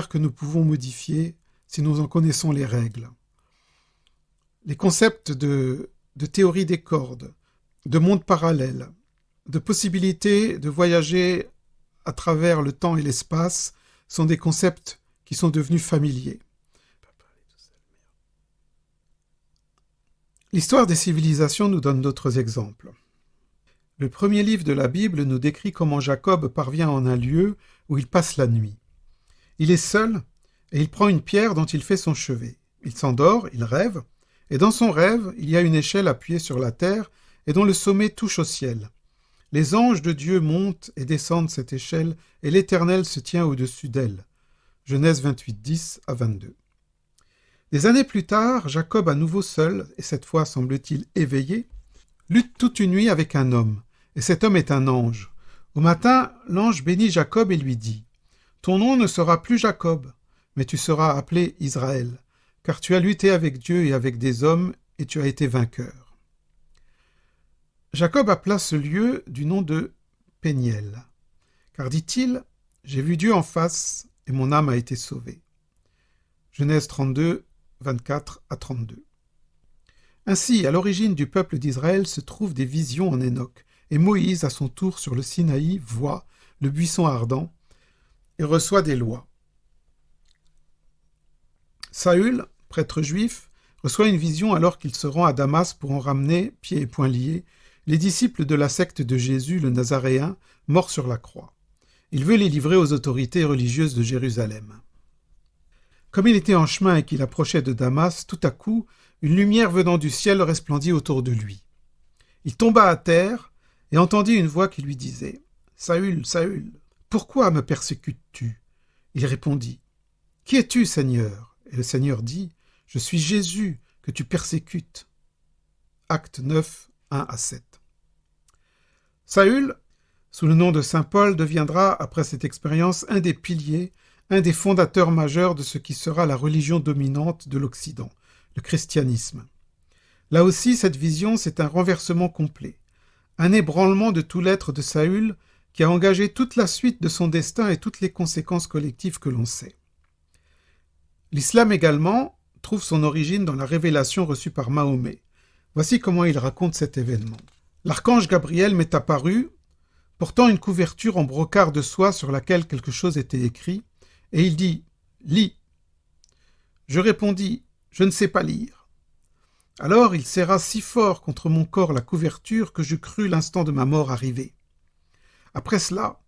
que nous pouvons modifier si nous en connaissons les règles. Les concepts de théorie des cordes, de monde parallèle, de possibilité de voyager à travers le temps et l'espace sont des concepts qui sont devenus familiers. L'histoire des civilisations nous donne d'autres exemples. Le premier livre de la Bible nous décrit comment Jacob parvient en un lieu où il passe la nuit. Il est seul et il prend une pierre dont il fait son chevet. Il s'endort, il rêve, et dans son rêve, il y a une échelle appuyée sur la terre et dont le sommet touche au ciel. Les anges de Dieu montent et descendent cette échelle et l'Éternel se tient au-dessus d'elle. Genèse 28, 10 à 22. Des années plus tard, Jacob, à nouveau seul, et cette fois semble-t-il éveillé, lutte toute une nuit avec un homme, et cet homme est un ange. Au matin, l'ange bénit Jacob et lui dit « Ton nom ne sera plus Jacob, mais tu seras appelé Israël, car tu as lutté avec Dieu et avec des hommes, et tu as été vainqueur. » Jacob appela ce lieu du nom de Péniel, car dit-il « J'ai vu Dieu en face, et mon âme a été sauvée. » Genèse 32, 24 à 32. Ainsi, à l'origine du peuple d'Israël se trouvent des visions en Hénoch, et Moïse, à son tour sur le Sinaï, voit le buisson ardent et reçoit des lois. Saül, prêtre juif, reçoit une vision alors qu'il se rend à Damas pour en ramener, pieds et poings liés, les disciples de la secte de Jésus, le Nazaréen, mort sur la croix. Il veut les livrer aux autorités religieuses de Jérusalem. Comme il était en chemin et qu'il approchait de Damas, tout à coup, une lumière venant du ciel resplendit autour de lui. Il tomba à terre et entendit une voix qui lui disait « Saül, Saül, pourquoi me persécutes-tu » Il répondit « Qui es-tu, Seigneur » Et le Seigneur dit « Je suis Jésus que tu persécutes. » Acte 9, 1 à 7. Saül, sous le nom de Saint Paul, deviendra, après cette expérience, un des piliers, un des fondateurs majeurs de ce qui sera la religion dominante de l'Occident, le christianisme. Là aussi, cette vision, c'est un renversement complet, un ébranlement de tout l'être de Saül qui a engagé toute la suite de son destin et toutes les conséquences collectives que l'on sait. L'islam également trouve son origine dans la révélation reçue par Mahomet. Voici comment il raconte cet événement. L'archange Gabriel m'est apparu, portant une couverture en brocart de soie sur laquelle quelque chose était écrit, et il dit « Lis ». Je répondis « Je ne sais pas lire ». Alors il serra si fort contre mon corps la couverture que je crus l'instant de ma mort arriver. Après cela,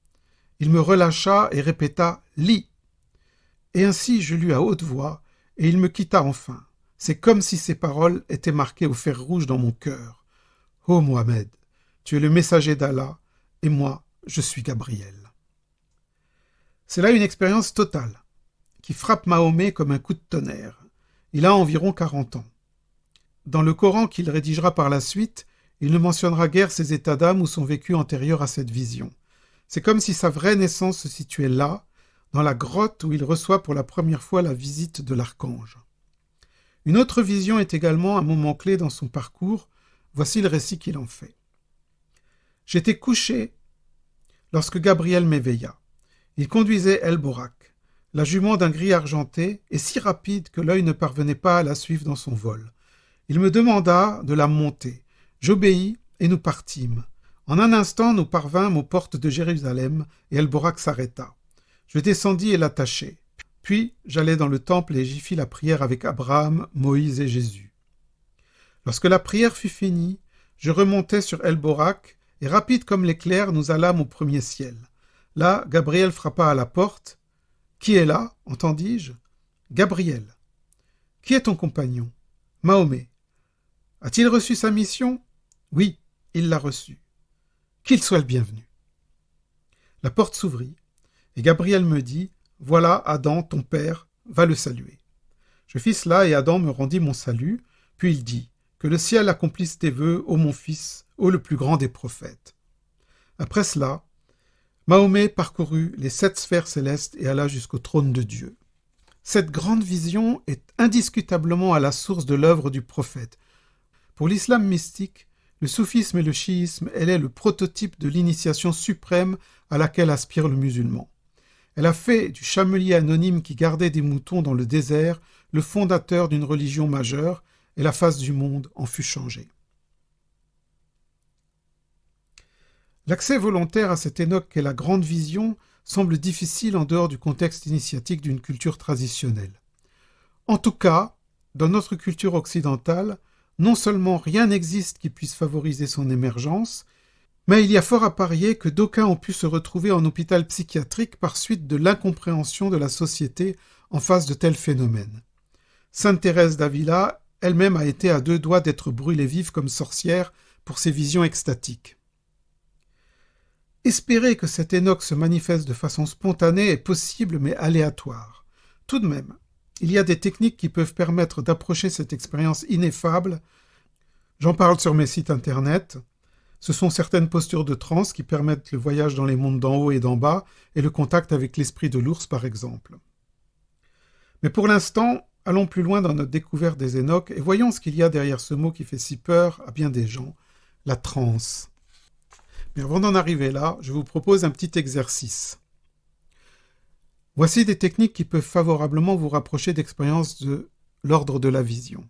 il me relâcha et répéta « Lis ». Et ainsi je lus à haute voix, et il me quitta enfin. C'est comme si ces paroles étaient marquées au fer rouge dans mon cœur. « Ô Mohammed, tu es le messager d'Allah, et moi, je suis Gabriel. » C'est là une expérience totale, qui frappe Mahomet comme un coup de tonnerre. Il a environ 40 ans. Dans le Coran qu'il rédigera par la suite, il ne mentionnera guère ses états d'âme ou son vécu antérieur à cette vision. C'est comme si sa vraie naissance se situait là, dans la grotte où il reçoit pour la première fois la visite de l'archange. Une autre vision est également un moment clé dans son parcours. Voici le récit qu'il en fait. J'étais couché lorsque Gabriel m'éveilla. Il conduisait El-Borak, la jument d'un gris argenté, et si rapide que l'œil ne parvenait pas à la suivre dans son vol. Il me demanda de la monter. J'obéis et nous partîmes. En un instant, nous parvînmes aux portes de Jérusalem et El-Borak s'arrêta. Je descendis et l'attachai. Puis j'allai dans le temple et j'y fis la prière avec Abraham, Moïse et Jésus. Lorsque la prière fut finie, je remontai sur El-Borak et rapide comme l'éclair, nous allâmes au premier ciel. Là, Gabriel frappa à la porte. « Qui est là ?» entendis-je. « Gabriel. »« Qui est ton compagnon ?»« Mahomet. »« A-t-il reçu sa mission ?»« Oui, il l'a reçue. »« Qu'il soit le bienvenu. » La porte s'ouvrit, et Gabriel me dit « Voilà Adam, ton père, va le saluer. » Je fis cela, et Adam me rendit mon salut, puis il dit « Que le ciel accomplisse tes vœux, ô mon fils, ô le plus grand des prophètes. » Après cela, Mahomet parcourut les 7 sphères célestes et alla jusqu'au trône de Dieu. Cette grande vision est indiscutablement à la source de l'œuvre du prophète. Pour l'islam mystique, le soufisme et le chiisme, elle est le prototype de l'initiation suprême à laquelle aspire le musulman. Elle a fait du chamelier anonyme qui gardait des moutons dans le désert le fondateur d'une religion majeure, et la face du monde en fut changée. L'accès volontaire à cette Enoch qu'est la grande vision semble difficile en dehors du contexte initiatique d'une culture traditionnelle. En tout cas, dans notre culture occidentale, non seulement rien n'existe qui puisse favoriser son émergence, mais il y a fort à parier que d'aucuns ont pu se retrouver en hôpital psychiatrique par suite de l'incompréhension de la société en face de tels phénomènes. Sainte Thérèse d'Avila elle-même a été à 2 doigts d'être brûlée vive comme sorcière pour ses visions extatiques. Espérer que cet Enoch se manifeste de façon spontanée est possible mais aléatoire. Tout de même, il y a des techniques qui peuvent permettre d'approcher cette expérience ineffable. J'en parle sur mes sites internet. Ce sont certaines postures de transe qui permettent le voyage dans les mondes d'en haut et d'en bas et le contact avec l'esprit de l'ours par exemple. Mais pour l'instant, allons plus loin dans notre découverte des Enoch et voyons ce qu'il y a derrière ce mot qui fait si peur à bien des gens, la transe. Mais avant d'en arriver là, je vous propose un petit exercice. Voici des techniques qui peuvent favorablement vous rapprocher d'expériences de l'ordre de la vision.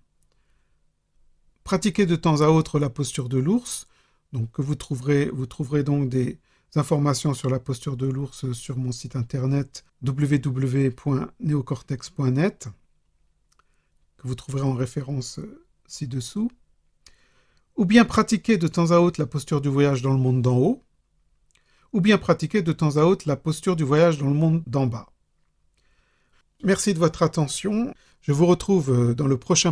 Pratiquez de temps à autre la posture de l'ours. Donc vous trouverez donc des informations sur la posture de l'ours sur mon site internet www.neocortex.net que vous trouverez en référence ci-dessous. Ou bien pratiquer de temps à autre la posture du voyage dans le monde d'en haut, ou bien pratiquer de temps à autre la posture du voyage dans le monde d'en bas. Merci de votre attention. Je vous retrouve dans le prochain